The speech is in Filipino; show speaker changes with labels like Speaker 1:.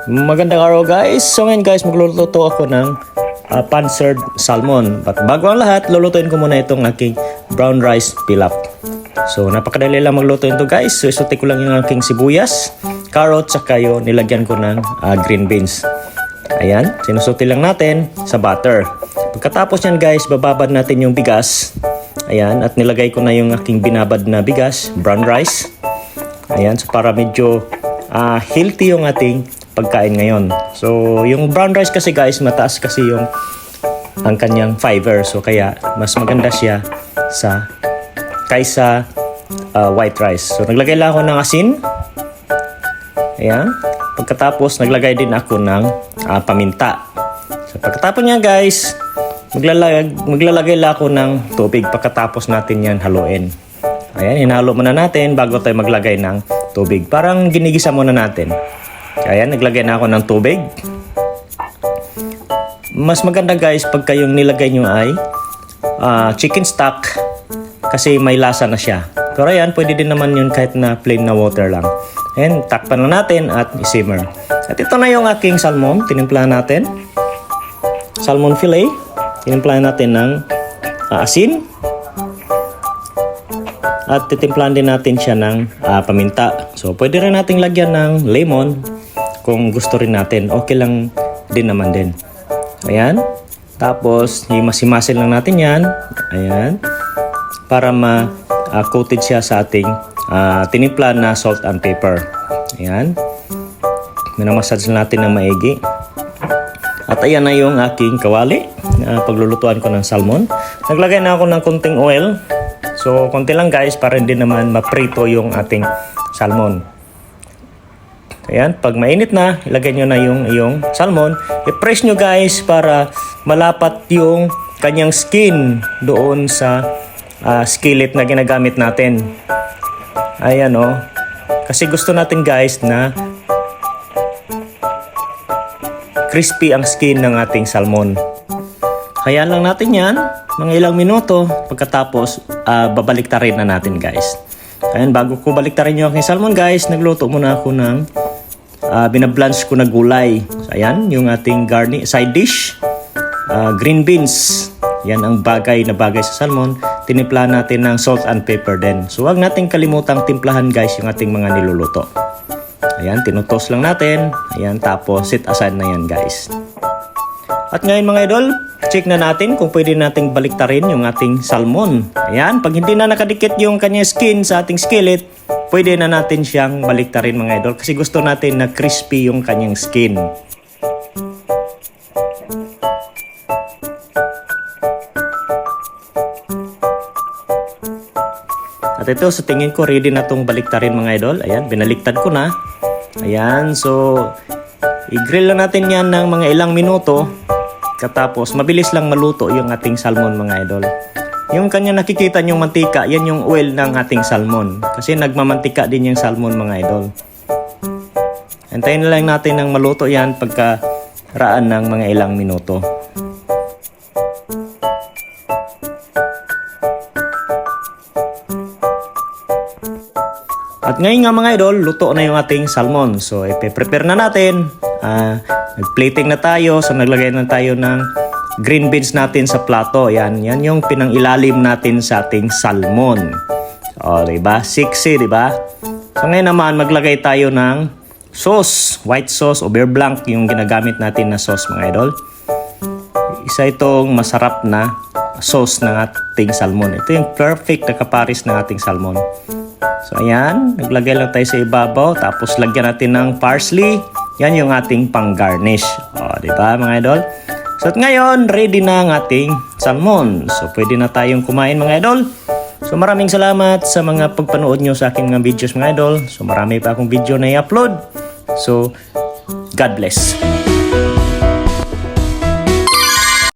Speaker 1: Magandang araw guys. So ngayon guys, magluluto ako ng pan-seared salmon. But bago ang lahat, lulutuin ko muna itong aking brown rice pilaf. So napakadali lang magluto ito guys. So isuti ko lang yung aking sibuyas, carrot, saka yung nilagyan ko ng green beans. Ayan, sinusuti lang natin sa butter. Pagkatapos yan guys, bababad natin yung bigas. Ayan, at nilagay ko na yung aking binabad na bigas, brown rice. Ayan, so para medyo healthy yung ating pagkain ngayon. So, yung brown rice kasi guys, mataas kasi yung ang kanyang fiber. So, kaya mas maganda siya kaysa white rice. So, naglagay lang ako ng asin. Ayan. Pagkatapos, naglagay din ako ng paminta. So, pagkatapos niya guys, maglalagay lang ako ng tubig. Pagkatapos natin yan haluin. Ayan, hinalo muna natin bago tayo maglagay ng tubig. Parang ginigisa muna natin. Ayan, naglagay na ako ng tubig. Mas maganda guys pag kayong nilagay nyo ay chicken stock kasi may lasa na siya. Pero ayan, pwede din naman yun kahit na plain na water lang. Ayan, takpan na natin at isimmer. At ito na yung aking salmon. Tinimplahan natin. Salmon fillet. Tinimplahan natin ng asin. At titimplahan din natin siya ng paminta. So, pwede rin nating lagyan ng lemon kung gusto rin natin. Okay lang din naman din. Ayan. Tapos, himasimasin lang natin yan. Ayan. Para ma-coated siya sa ating tinimpla na salt and pepper. Ayan. Minamassage natin ng maigi. At ayan na yung aking kawali. Paglulutuan ko ng salmon. Naglagay na ako ng konting oil. So, konti lang guys para hindi naman maprito yung ating salmon. Ayan, pag mainit na, ilagay nyo na yung salmon. I-press nyo guys para malapat yung kanyang skin doon sa skillet na ginagamit natin. Ayan o. Kasi gusto natin guys na crispy ang skin ng ating salmon. Hayaan lang natin yan, mga ilang minuto. Pagkatapos, babaliktarin na natin guys. Ayan, bago ko baliktarin yung aking salmon guys, nagluto muna ako ng binablanch ko na gulay. So, ayan, yung ating side dish. Green beans. Yan ang bagay na bagay sa salmon. Tinimplahan natin ng salt and pepper din. So, huwag natin kalimutang timplahan guys yung ating mga niluluto. Ayan, tinutos lang natin. Ayan, tapos sit aside na yan guys. At ngayon mga idol, check na natin kung pwede nating baliktarin yung ating salmon. Ayan, pag hindi na nakadikit yung kanyang skin sa ating skillet, pwede na natin siyang baliktarin mga idol. Kasi gusto natin na crispy yung kanyang skin. At ito, sa tingin ko, ready na itong baliktarin mga idol. Ayan, binaliktad ko na. Ayan, so i-grill lang natin yan ng mga ilang minuto. Katapos, mabilis lang maluto yung ating salmon mga idol. Yung kanya nakikita yung mantika, yan yung oil ng ating salmon. Kasi nagmamantika din yung salmon mga idol. Antayin na lang natin ng maluto yan pagkaraan ng mga ilang minuto. At ngayon nga mga idol, luto na yung ating salmon. So, ipe-prepare na natin. Nag-plating na tayo. So, naglagay na tayo ng green beans natin sa plato. Yan yung pinang-ilalim natin sa ating salmon. O, diba? Sexy, diba? So, ngayon naman, maglagay tayo ng sauce. White sauce o beurre blanc yung ginagamit natin na sauce mga idol. Isa itong masarap na sauce ng ating salmon. Ito yung perfect na kaparis ng ating salmon. So, ayan. Naglagay lang tayo sa ibabaw. Tapos, lagyan natin ng parsley. Yan yung ating pang-garnish. O, diba mga idol? So, at ngayon, ready na ang ating salmon. So, pwede na tayong kumain mga idol. So, maraming salamat sa mga pagpanood nyo sa aking mga videos mga idol. So, marami pa akong video na i-upload. So, God bless.